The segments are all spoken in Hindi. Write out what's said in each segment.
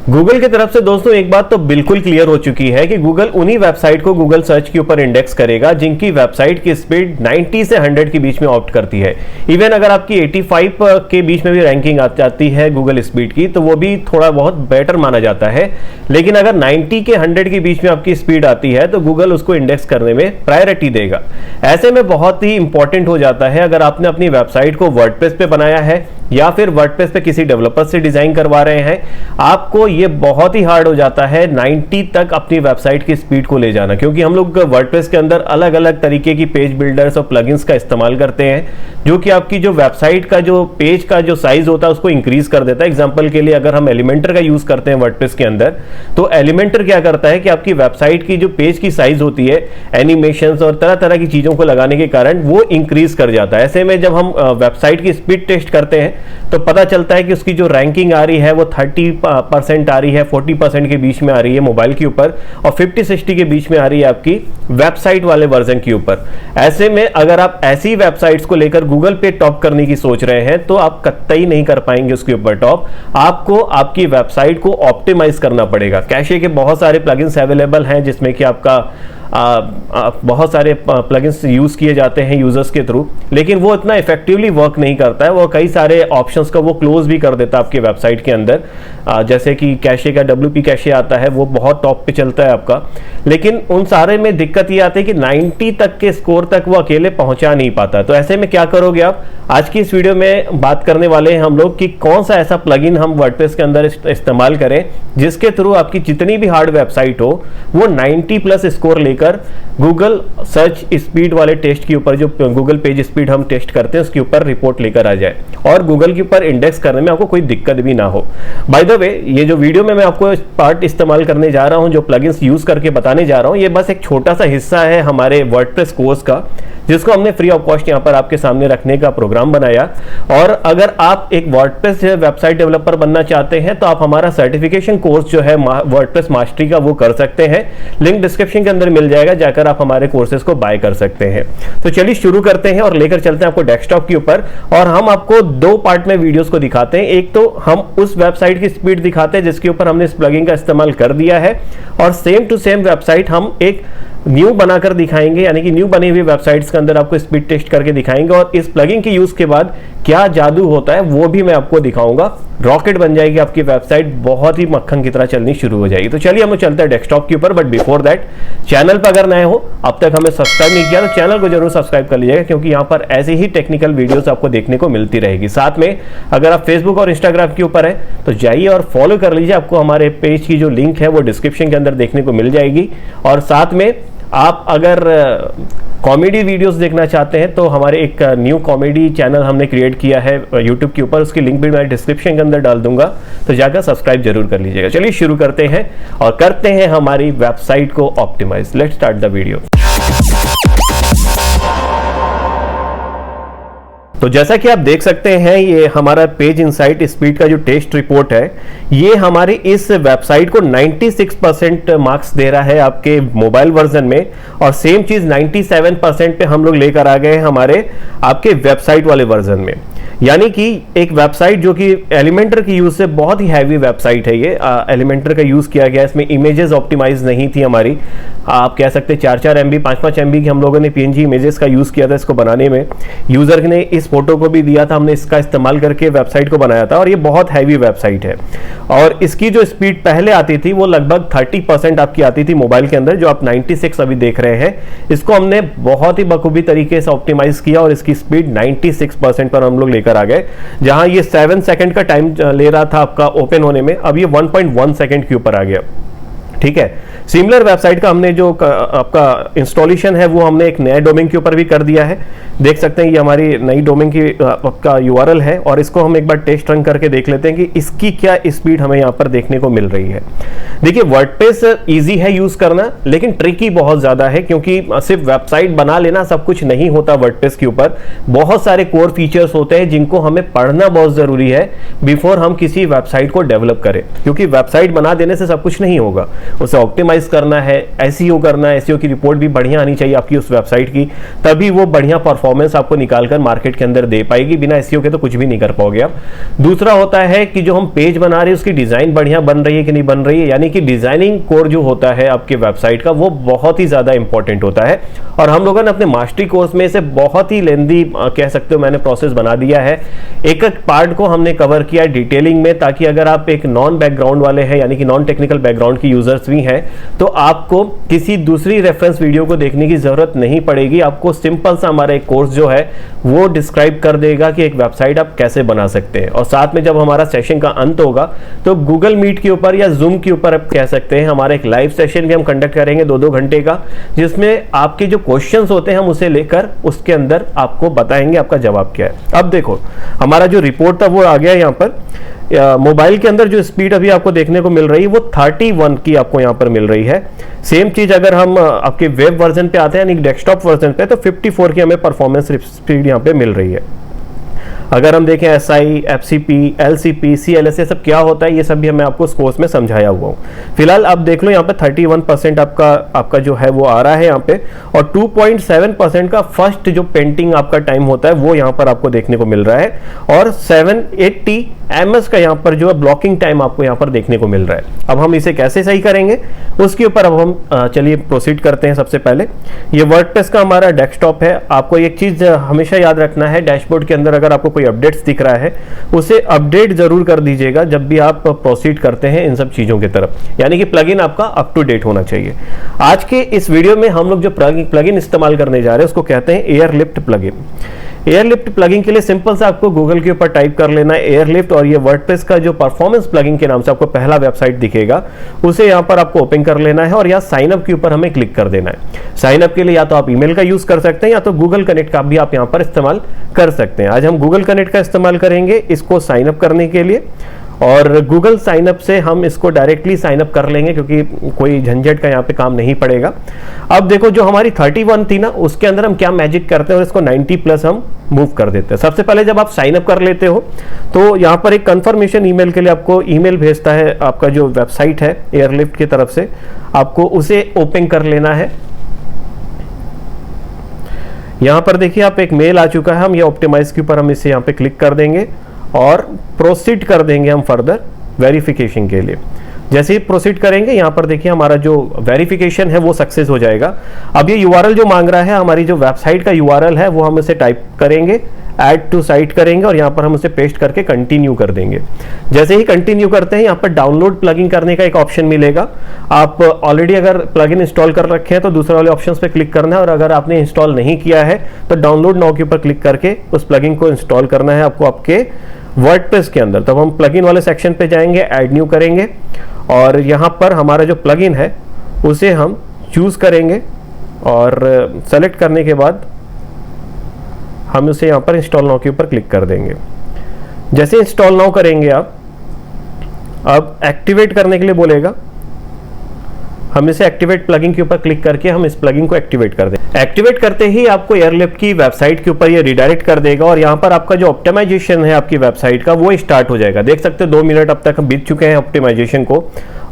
गूगल की तरफ से दोस्तों एक बात तो बिल्कुल क्लियर हो चुकी है कि गूगल उन्हीं वेबसाइट को गूगल सर्च के ऊपर इंडेक्स करेगा जिनकी वेबसाइट की स्पीड 90 से 100 के बीच में ऑप्ट करती है। इवन अगर आपकी 85 के बीच में भी रैंकिंग आ जाती है गूगल स्पीड की तो वो भी थोड़ा बहुत बेटर माना जाता है, लेकिन अगर 90 के 100 के बीच में आपकी स्पीड आती है तो गूगल उसको इंडेक्स करने में प्रायोरिटी देगा। ऐसे में बहुत ही इंपॉर्टेंट हो जाता है, अगर आपने अपनी वेबसाइट को वर्डप्रेस पे बनाया है या फिर वर्डप्रेस पे किसी डेवलपर से डिजाइन करवा रहे हैं, आपको ये बहुत ही हार्ड हो जाता है 90 तक अपनी वेबसाइट की स्पीड को ले जाना, क्योंकि हम लोग वर्डप्रेस के अंदर अलग अलग तरीके की पेज बिल्डर्स और प्लगइन्स का इस्तेमाल करते हैं जो कि आपकी जो वेबसाइट का जो पेज का जो साइज होता है उसको इंक्रीज कर देता है। एग्जांपल के लिए अगर हम एलिमेंटर का यूज करते हैं वर्डप्रेस के अंदर, तो एलिमेंटर क्या करता है कि आपकी वेबसाइट की जो पेज की साइज होती है एनिमेशंस और तरह तरह की चीजों को लगाने के कारण वो इंक्रीज कर जाता है। ऐसे में जब हम वेबसाइट की स्पीड टेस्ट करते हैं तो पता चलता है कि उसकी जो रैंकिंग आ रही है वो 30% आ रही है, 40% के बीच में आ रही है मोबाइल के ऊपर और 50-60 के बीच में आ रही है आपकी वेबसाइट वाले वर्जन के ऊपर। ऐसे में अगर आप ऐसी वेबसाइट्स को लेकर गूगल पे टॉप करने की सोच रहे हैं तो आप कतई नहीं कर पाएंगे उसके ऊपर टॉप। आपको आपकी वेबसाइट को ऑप्टिमाइज करना पड़ेगा। कैशे के बहुत सारे प्लगइन्स अवेलेबल हैं जिसमें कि आपका बहुत सारे प्लगइन्स यूज किए जाते हैं यूजर्स के थ्रू, लेकिन वो इतना इफेक्टिवली वर्क नहीं करता है। वो कई सारे ऑप्शंस का वो क्लोज भी कर देता है आपकी वेबसाइट के अंदर, जैसे कि कैशे का WP कैशे आता है वो बहुत टॉप पे चलता है आपका, लेकिन उन सारे में दिक्कत ये आती है कि 90 तक के स्कोर तक वो अकेले पहुंचा नहीं पाता। तो ऐसे में क्या करोगे आप, आज की इस वीडियो में बात करने वाले हैं हम लोग कि कौन सा ऐसा प्लगइन हम वर्डप्रेस के अंदर इस्तेमाल करें जिसके थ्रू आपकी जितनी भी हार्ड वेबसाइट हो वो 90 प्लस स्कोर लेकर गूगल सर्च स्पीड वाले टेस्ट के ऊपर, जो गूगल पेज स्पीड हम टेस्ट करते हैं उसके ऊपर रिपोर्ट लेकर आ जाए और गूगल के ऊपर इंडेक्स करने में आपको कोई दिक्कत भी ना हो। बाय द वे, ये जो वीडियो में मैं आपको पार्ट इस्तेमाल करने जा रहा हूं, जो प्लगइन्स यूज करके बताने जा रहा हूं, ये बस एक छोटा सा हिस्सा है हमारे वर्डप्रेस कोर्स का जिसको हमने फ्री ऑफ कॉस्ट यहां पर आपके सामने रखने का प्रोग्राम बनाया। और अगर आप एक वर्डप्रेस वेबसाइट डेवलपर बनना चाहते हैं तो आप हमारा सर्टिफिकेशन कोर्स जो है वर्डप्रेस मास्टरी का वो कर सकते हैं। लिंक डिस्क्रिप्शन के अंदर मिल जाएगा, जाकर आप हमारे कोर्सेज को बाय कर सकते हैं। तो चलिए शुरू करते हैं और लेकर चलते हैं आपको डेस्कटॉप के ऊपर और हम आपको दो पार्ट में वीडियोस को दिखाते हैं। एक तो हम उस वेबसाइट की स्पीड दिखाते हैं जिसके ऊपर हमने इस प्लगइन का इस्तेमाल कर दिया है, और सेम टू सेम वेबसाइट हम एक न्यू बनाकर दिखाएंगे, यानी कि न्यू बनी हुई वेबसाइट्स के अंदर आपको स्पीड टेस्ट करके दिखाएंगे और इस प्लगइन के यूज के बाद क्या जादू होता है वो भी मैं आपको दिखाऊंगा। रॉकेट बन जाएगी आपकी वेबसाइट, बहुत ही मक्खन की तरह चलनी शुरू हो जाएगी। तो चलिए हम चलते हैं डेस्कटॉप के ऊपर, बट बिफोर दैट चैनल पर अगर नए हो, अब तक हमें सब्सक्राइब नहीं किया तो चैनल को जरूर सब्सक्राइब कर लीजिएगा, क्योंकि यहाँ पर ऐसे ही टेक्निकल वीडियोस आपको देखने को मिलती रहेगी। साथ में अगर आप फेसबुक और इंस्टाग्राम के ऊपर है तो जाइए और फॉलो कर लीजिए, आपको हमारे पेज की जो लिंक है वो डिस्क्रिप्शन के अंदर देखने को मिल जाएगी। और साथ में आप अगर कॉमेडी वीडियोस देखना चाहते हैं तो हमारे एक न्यू कॉमेडी चैनल हमने क्रिएट किया है यूट्यूब के ऊपर, उसकी लिंक भी मैं डिस्क्रिप्शन के अंदर डाल दूंगा, तो जाकर सब्सक्राइब जरूर कर लीजिएगा। चलिए शुरू करते हैं और करते हैं हमारी वेबसाइट को optimise. Let's start the video. तो जैसा कि आप देख सकते हैं, ये हमारा पेज इनसाइट स्पीड का जो टेस्ट रिपोर्ट है, ये हमारी इस वेबसाइट को 96% मार्क्स दे रहा है आपके मोबाइल वर्जन में, और सेम चीज 97% पे हम लोग लेकर आ गए हैं हमारे आपके वेबसाइट वाले वर्जन में। यानी कि एक वेबसाइट जो कि एलिमेंटर की यूज से बहुत ही हैवी वेबसाइट है, ये एलिमेंटर का यूज किया गया, इसमें इमेजेस ऑप्टिमाइज नहीं थी हमारी, आप कह सकते 4-4 MB 5-5 MB की हम लोगों ने PNG इमेजेस का यूज किया था इसको बनाने में। यूजर ने इस फोटो को भी दिया था, हमने इसका इस्तेमाल करके वेबसाइट को बनाया था, और ये बहुत हैवी वेबसाइट है। और इसकी जो स्पीड पहले आती थी वो लगभग 30% आपकी आती थी मोबाइल के अंदर, जो आप 96 अभी देख रहे हैं। इसको हमने बहुत ही बखूबी तरीके से ऑप्टिमाइज किया और इसकी स्पीड 96% पर हम लोग लेकर आ गए। जहां ये 7 सेकंड का टाइम ले रहा था आपका ओपन होने में, अब ये 1.1 सेकंड के ऊपर आ गया। ठीक है, सिमिलर वेबसाइट का हमने जो आपका इंस्टॉलेशन है वो हमने एक नए डोमेन के ऊपर भी कर दिया है। देख सकते हैं ये हमारी नई डोमेन की आपका URL है, और इसको हम एक बार टेस्ट रन करके देख लेते हैं कि इसकी क्या स्पीड हमें यहाँ पर देखने को मिल रही है। देखिए, वर्डप्रेस इजी है यूज करना, लेकिन ट्रिकी बहुत ज्यादा है, क्योंकि सिर्फ वेबसाइट बना लेना सब कुछ नहीं होता। वर्डप्रेस के ऊपर बहुत सारे कोर फीचर्स होते हैं जिनको हमें पढ़ना बहुत जरूरी है बिफोर हम किसी वेबसाइट को डेवलप करें, क्योंकि वेबसाइट बना देने से सब कुछ नहीं होगा, उसे ऑप्टिमाइज करना है, SEO करना है। SEO की रिपोर्ट भी बढ़िया आनी चाहिए आपकी उस वेबसाइट की, तभी वो बढ़िया परफॉर्म परफॉर्मेंस आपको निकालकर मार्केट के अंदर दे पाएगी। बिना एसईओ के तो कुछ भी नहीं कर पाओगे आप। दूसरा होता है कि जो हम पेज बना रहे हैं उसकी डिजाइन बढ़िया बन रही है कि नहीं बन रही है, यानी कि डिजाइनिंग कोर जो होता है आपके वेबसाइट का वो बहुत ही ज्यादा इंपॉर्टेंट होता है। और हम लोगों ने अपने मास्टरी कोर्स में इसे बहुत ही लेंदी कह सकते हो मैंने प्रोसेस बना दिया है। एक एक पार्ट को हमने कवर किया है डिटेलिंग में, ताकि अगर आप एक नॉन बैकग्राउंड वाले हैं यानी कि नॉन टेक्निकल बैकग्राउंड की यूजर्स भी हैं तो आपको किसी दूसरी रेफरेंस वीडियो को देखने की जरूरत नहीं पड़ेगी। आपको सिंपल सा हमारा एक कोर्स जो है वो डिस्क्राइब कर देगा कि एक वेबसाइट आप कैसे बना सकते हैं। और साथ में जब हमारा सेशन का अंत होगा तो गूगल मीट के ऊपर या जूम के ऊपर आप कह सकते हैं हमारा एक लाइव सेशन भी हम कंडक्ट करेंगे 2-2 घंटे का, जिसमें आपके जो क्वेश्चंस होते हैं हम उसे लेकर उसके अंदर आपको बताएंगे आपका जवाब क्या है। अब देखो हमारा जो रिपोर्ट था वो आ गया यहाँ पर। मोबाइल के अंदर जो स्पीड अभी आपको देखने को मिल रही है वो 31 की आपको यहाँ पर मिल रही है। सेम चीज अगर हम आपके वेब वर्जन पे आते हैं यानी डेस्कटॉप वर्जन पे तो 54 की हमें परफॉर्मेंस स्पीड यहाँ पे मिल रही है। अगर हम देखें SI, FCP, LCP, CLS ये सब क्या होता है ये सब भी मैं आपको इस कोर्स में समझाया हुआ हूँ। फिलहाल आप देख लो यहाँ पे 31% आपका जो है वो आ रहा है यहाँ पे, और 2.7% का फर्स्ट जो पेंटिंग आपका टाइम होता है वो यहाँ पर आपको देखने को मिल रहा है, और 780 ms का यहाँ पर जो है ब्लॉकिंग टाइम आपको यहाँ पर देखने को मिल रहा है। अब हम इसे कैसे सही करेंगे उसके ऊपर अब हम चलिए प्रोसीड करते हैं। सबसे पहले ये वर्डप्रेस का हमारा डेस्कटॉप है। आपको एक चीज हमेशा याद रखना है, डैशबोर्ड के अंदर अगर आपको कोई अपडेट्स दिख रहा है उसे अपडेट जरूर कर दीजिएगा जब भी आप प्रोसीड करते हैं इन सब चीजों की तरफ, यानी कि प्लगइन आपका अप टू डेट होना चाहिए। आज के इस वीडियो में हम लोग जो प्लगइन इस्तेमाल करने जा रहे हैं उसको कहते हैं एयरलिफ्ट प्लगइन। एयरलिफ्ट प्लगइन के लिए सिंपल से आपको गूगल के ऊपर टाइप कर लेना है एयरलिफ्ट, और ये वर्डप्रेस का जो परफॉर्मेंस प्लगइन के नाम से आपको पहला वेबसाइट दिखेगा उसे यहाँ पर आपको ओपन कर लेना है, और यहाँ साइन अप के ऊपर हमें क्लिक कर देना है। साइन अप के लिए या तो आप ईमेल का यूज कर सकते हैं या तो गूगल कनेक्ट का भी आप यहाँ पर इस्तेमाल कर सकते हैं। आज हम गूगल कनेक्ट का इस्तेमाल करेंगे इसको साइन अप करने के लिए, और गूगल साइन अप से हम इसको डायरेक्टली साइन अप कर लेंगे क्योंकि कोई झंझट का यहाँ पे काम नहीं पड़ेगा। अब देखो जो हमारी 31 थी ना उसके अंदर हम क्या मैजिक करते हैं और इसको 90+ हम मूव कर देते हैं। सबसे पहले जब आप साइन अप कर लेते हो तो यहाँ पर एक कंफर्मेशन ईमेल के लिए आपको ईमेल भेजता है आपका जो वेबसाइट है एयरलिफ्ट की तरफ से, आपको उसे ओपन कर लेना है। यहाँ पर देखिए आप एक मेल आ चुका है, हम ये ऑप्टिमाइज के ऊपर हम इसे यहाँ पे क्लिक कर देंगे और प्रोसीड कर देंगे हम फर्दर वेरिफिकेशन के लिए। जैसे ही प्रोसीड करेंगे यहाँ पर देखिए हमारा जो वेरिफिकेशन है वो सक्सेस हो जाएगा। अब ये यूआरएल जो मांग रहा है हमारी जो वेबसाइट का यूआरएल है वो हम इसे टाइप करेंगे, ऐड टू साइट करेंगे और यहाँ पर हम उसे पेस्ट करके कंटिन्यू कर देंगे। जैसे ही कंटिन्यू करते हैं यहाँ पर डाउनलोड प्लगइन करने का एक ऑप्शन मिलेगा। आप ऑलरेडी अगर प्लगइन इंस्टॉल कर रखे हैं तो दूसरे वाले ऑप्शन पे क्लिक करना है, और अगर आपने इंस्टॉल नहीं किया है तो डाउनलोड नाउ के ऊपर क्लिक करके उस प्लगइन को इंस्टॉल करना है आपको आपके वर्डप्रेस के अंदर। तब हम प्लगइन वाले सेक्शन पे जाएंगे, ऐड न्यू करेंगे और यहाँ पर हमारा जो प्लगइन है उसे हम चूज करेंगे, और सेलेक्ट करने के बाद हम उसे यहाँ पर इंस्टॉल नाउ के ऊपर क्लिक कर देंगे। जैसे इंस्टॉल नाउ करेंगे आप, अब एक्टिवेट करने के लिए बोलेगा, हम इसे एक्टिवेट प्लगइन के ऊपर क्लिक करके हम इस प्लगइन को एक्टिवेट कर दें। एक्टिवेट करते ही आपको एयरलिफ्ट की वेबसाइट के ऊपर ये रिडायरेक्ट कर देगा, और यहाँ पर आपका जो ऑप्टिमाइजेशन है आपकी वेबसाइट का वो स्टार्ट हो जाएगा। देख सकते हो 2 मिनट अब तक बीत चुके हैं ऑप्टिमाइजेशन को,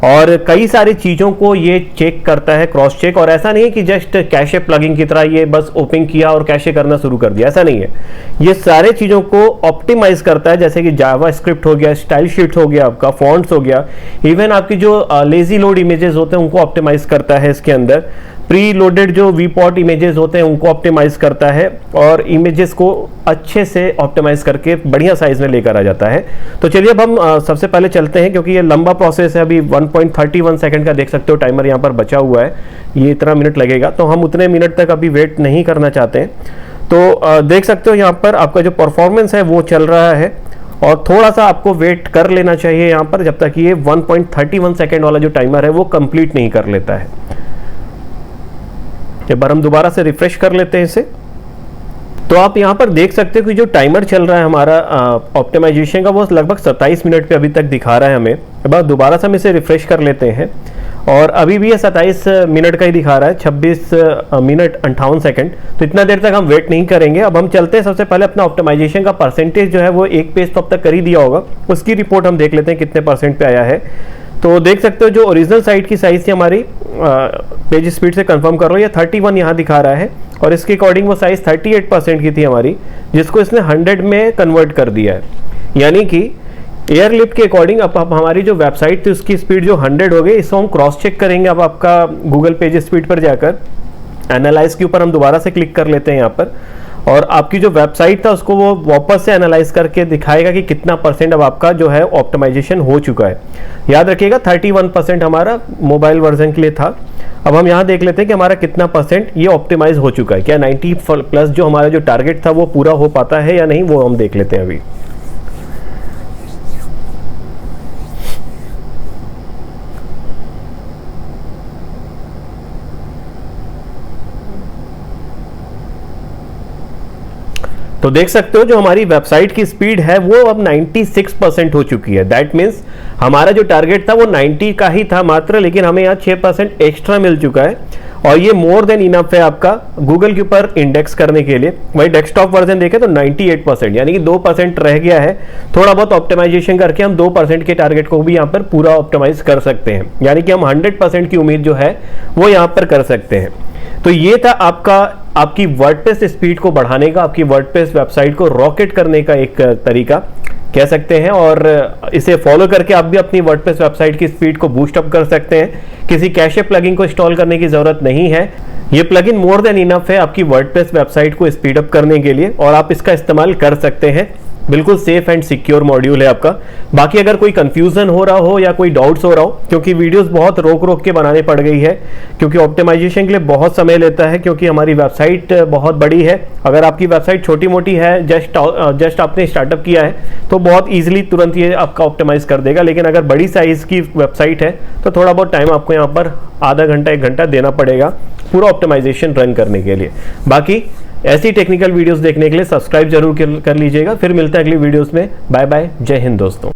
और कई सारी चीज़ों को ये चेक करता है, क्रॉस चेक। और ऐसा नहीं है कि जस्ट कैशे प्लगइन की तरह ये बस ओपन किया और कैशे करना शुरू कर दिया, ऐसा नहीं है। ये सारे चीज़ों को ऑप्टिमाइज करता है, जैसे कि जावा स्क्रिप्ट हो गया, स्टाइल शीट हो गया, आपका फॉन्ट्स हो गया, इवन आपकी जो लेजी लोड इमेजेस होते हैं उनको ऑप्टिमाइज करता है इसके अंदर। प्री लोडेड जो वीपॉट इमेजेस होते हैं उनको ऑप्टिमाइज करता है, और इमेजेस को अच्छे से ऑप्टिमाइज करके बढ़िया साइज में लेकर आ जाता है। तो चलिए अब हम सबसे पहले चलते हैं, क्योंकि ये लंबा प्रोसेस है। अभी 1.31 सेकंड का देख सकते हो टाइमर यहाँ पर बचा हुआ है, ये इतना मिनट लगेगा, तो हम उतने मिनट तक अभी वेट नहीं करना चाहते हैं। तो देख सकते हो यहाँ पर आपका जो परफॉर्मेंस है वो चल रहा है, और थोड़ा सा आपको वेट कर लेना चाहिए यहाँ पर जब तक ये 1.31 सेकेंड वाला जो टाइमर है वो कंप्लीट नहीं कर लेता है। एक बार हम दोबारा से रिफ्रेश कर लेते हैं इसे। तो आप यहाँ पर देख सकते हो कि जो टाइमर चल रहा है हमारा ऑप्टिमाइजेशन का वो लगभग 27 मिनट पे अभी तक दिखा रहा है हमें। एक बार दोबारा से हम इसे रिफ्रेश कर लेते हैं, और अभी भी ये 27 मिनट का ही दिखा रहा है, 26 मिनट 58 सेकंड। तो इतना देर तक हम वेट नहीं करेंगे। अब हम चलते हैं, सबसे पहले अपना ऑप्टिमाइजेशन का परसेंटेज जो है वो एक पेज तो अब तक कर ही दिया होगा, उसकी रिपोर्ट हम देख लेते हैं कितने % पे आया है। तो देख सकते हो जो ओरिजिनल साइट की साइज थी हमारी, पेज स्पीड से कंफर्म कर लो, ये 31 यहाँ दिखा रहा है, और इसके अकॉर्डिंग वो साइज 38% की थी हमारी, जिसको इसने 100 में कन्वर्ट कर दिया है। यानी कि एयरलिफ्ट के अकॉर्डिंग अब हमारी जो वेबसाइट थी उसकी स्पीड जो 100 हो गई, इसको हम क्रॉस चेक करेंगे। अब आपका गूगल पेज स्पीड पर जाकर एनालाइज के ऊपर हम दोबारा से क्लिक कर लेते हैं यहाँ पर, और आपकी जो वेबसाइट था उसको वो वापस से एनालाइज करके दिखाएगा कि कितना परसेंट अब आपका जो है ऑप्टिमाइजेशन हो चुका है। याद रखिएगा 31% हमारा मोबाइल वर्जन के लिए था। अब हम यहाँ देख लेते हैं कि हमारा कितना परसेंट ये ऑप्टिमाइज हो चुका है, क्या 90 प्लस जो हमारा जो टारगेट था वो पूरा हो पाता है या नहीं, वो हम देख लेते हैं अभी। तो देख सकते हो जो हमारी वेबसाइट की स्पीड है वो अब 96% हो चुकी है। दैट मीन्स हमारा जो टारगेट था वो 90 का ही था मात्र, लेकिन हमें यहाँ 6% एक्स्ट्रा मिल चुका है, और ये मोर देन इनफ है आपका गूगल के ऊपर इंडेक्स करने के लिए। वही डेस्कटॉप वर्जन देखें तो 98%, यानी कि 2% रह गया है। थोड़ा बहुत ऑप्टिमाइजेशन करके हम 2% के टारगेट को भी यहाँ पर पूरा ऑप्टिमाइज कर सकते हैं, यानी कि हम 100% की उम्मीद जो है वो यहाँ पर कर सकते हैं। तो ये था आपकी वर्डप्रेस स्पीड को बढ़ाने का, आपकी वर्डप्रेस वेबसाइट को रॉकेट करने का एक तरीका कह सकते हैं, और इसे फॉलो करके आप भी अपनी वर्डप्रेस वेबसाइट की स्पीड को बूस्ट अप कर सकते हैं। किसी कैशे प्लगइन को इंस्टॉल करने की जरूरत नहीं है, ये प्लगइन मोर देन इनफ है आपकी वर्डप्रेस वेबसाइट को स्पीड अप करने के लिए, और आप इसका इस्तेमाल कर सकते हैं। बिल्कुल सेफ एंड सिक्योर मॉड्यूल है आपका। बाकी अगर कोई कंफ्यूजन हो रहा हो या कोई डाउट्स हो रहा हो, क्योंकि वीडियोस बहुत रोक के बनाने पड़ गई है, क्योंकि ऑप्टिमाइजेशन के लिए बहुत समय लेता है, क्योंकि हमारी वेबसाइट बहुत बड़ी है। अगर आपकी वेबसाइट छोटी मोटी है, जस्ट आपने स्टार्टअप किया है, तो बहुत ईजिली तुरंत ये आपका ऑप्टिमाइज कर देगा। लेकिन अगर बड़ी साइज की वेबसाइट है तो थोड़ा बहुत टाइम आपको यहाँ पर आधा घंटा 1 घंटा देना पड़ेगा पूरा ऑप्टिमाइजेशन रन करने के लिए। बाकी ऐसी टेक्निकल वीडियोस देखने के लिए सब्सक्राइब जरूर कर लीजिएगा। फिर मिलते हैं अगली वीडियोस में। बाय बाय, जय हिंद दोस्तों।